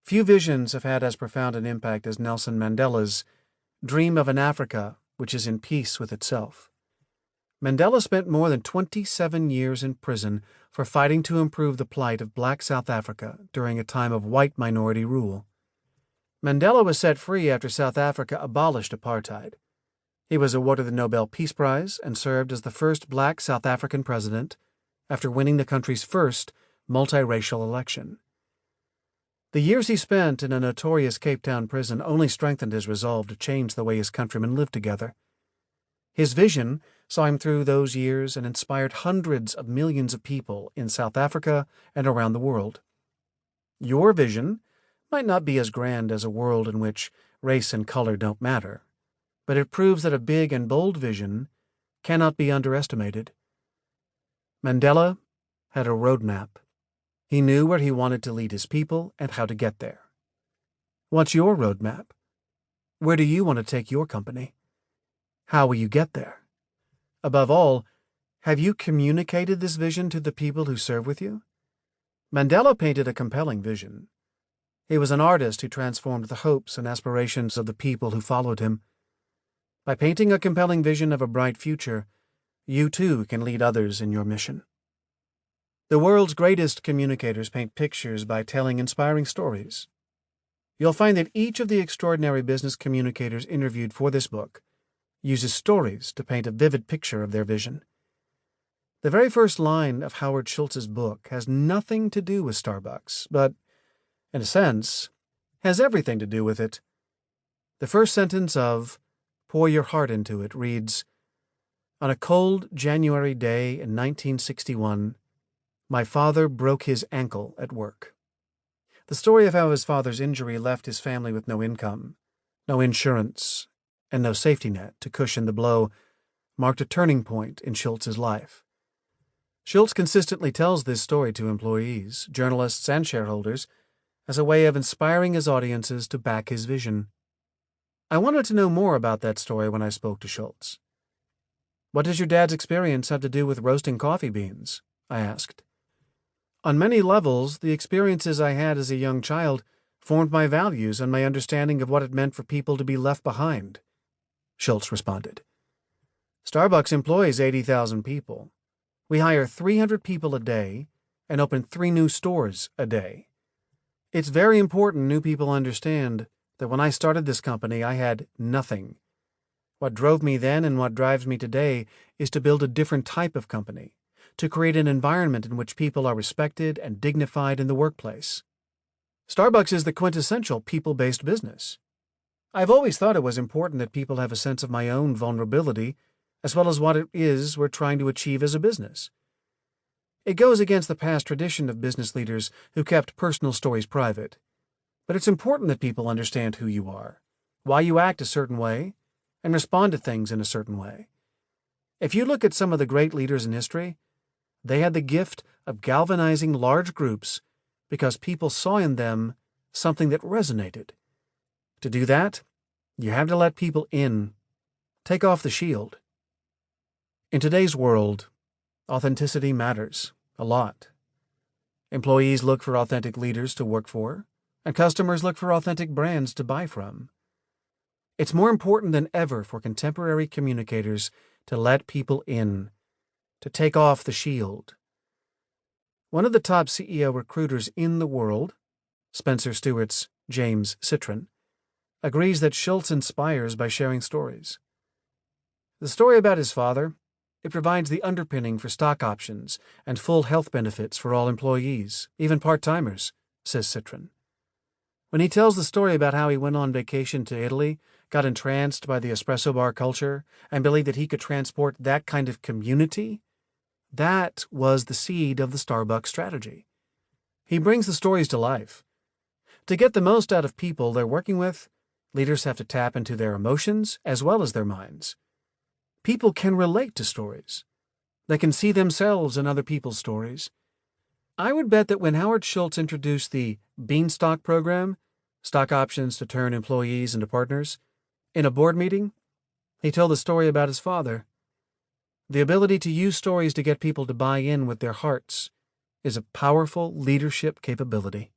Few visions have had as profound an impact as Nelson Mandela's dream of an Africa which is in peace with itself. Mandela spent more than 27 years in prison for fighting to improve the plight of black South Africa during a time of white minority rule. Mandela was set free after South Africa abolished apartheid. He was awarded the Nobel Peace Prize and served as the first black South African president after winning the country's first multiracial election. The years he spent in a notorious Cape Town prison only strengthened his resolve to change the way his countrymen lived together. His vision saw him through those years and inspired hundreds of millions of people in South Africa and around the world. Your vision might not be as grand as a world in which race and color don't matter, but it proves that a big and bold vision cannot be underestimated. Mandela had a roadmap. He knew where he wanted to lead his people and how to get there. What's your roadmap? Where do you want to take your company? How will you get there? Above all, have you communicated this vision to the people who serve with you? Mandela painted a compelling vision. He was an artist who transformed the hopes and aspirations of the people who followed him. By painting a compelling vision of a bright future, you too can lead others in your mission. The world's greatest communicators paint pictures by telling inspiring stories. You'll find that each of the extraordinary business communicators interviewed for this book uses stories to paint a vivid picture of their vision. The very first line of Howard Schultz's book has nothing to do with Starbucks, but, in a sense, has everything to do with it. The first sentence of Pour Your Heart Into It reads, "On a cold January day in 1961, my father broke his ankle at work." The story of how his father's injury left his family with no income, no insurance, and no safety net to cushion the blow marked a turning point in Schultz's life. Schultz consistently tells this story to employees, journalists, and shareholders as a way of inspiring his audiences to back his vision. I wanted to know more about that story when I spoke to Schultz. "What does your dad's experience have to do with roasting coffee beans?" I asked. "On many levels, the experiences I had as a young child formed my values and my understanding of what it meant for people to be left behind," Schultz responded. "Starbucks employs 80,000 people. We hire 300 people a day and open 3 new stores a day. It's very important new people understand that when I started this company, I had nothing. What drove me then and what drives me today is to build a different type of company, to create an environment in which people are respected and dignified in the workplace. Starbucks is the quintessential people-based business. I've always thought it was important that people have a sense of my own vulnerability, as well as what it is we're trying to achieve as a business. It goes against the past tradition of business leaders who kept personal stories private. But it's important that people understand who you are, why you act a certain way, and respond to things in a certain way. If you look at some of the great leaders in history, they had the gift of galvanizing large groups because people saw in them something that resonated. To do that, you have to let people in. Take off the shield. In today's world, authenticity matters a lot. Employees look for authentic leaders to work for, and customers look for authentic brands to buy from. It's more important than ever for contemporary communicators to let people in, to take off the shield. One of the top CEO recruiters in the world, Spencer Stewart's James Citron, agrees that Schultz inspires by sharing stories. The story about his father, it provides the underpinning for stock options and full health benefits for all employees, even part-timers, says Citron. When he tells the story about how he went on vacation to Italy, got entranced by the espresso bar culture, and believed that he could transport that kind of community, that was the seed of the Starbucks strategy. He brings the stories to life. To get the most out of people they're working with, leaders have to tap into their emotions as well as their minds. People can relate to stories. They can see themselves in other people's stories. I would bet that when Howard Schultz introduced the Beanstalk program, stock options to turn employees into partners, in a board meeting, he told the story about his father. The ability to use stories to get people to buy in with their hearts is a powerful leadership capability.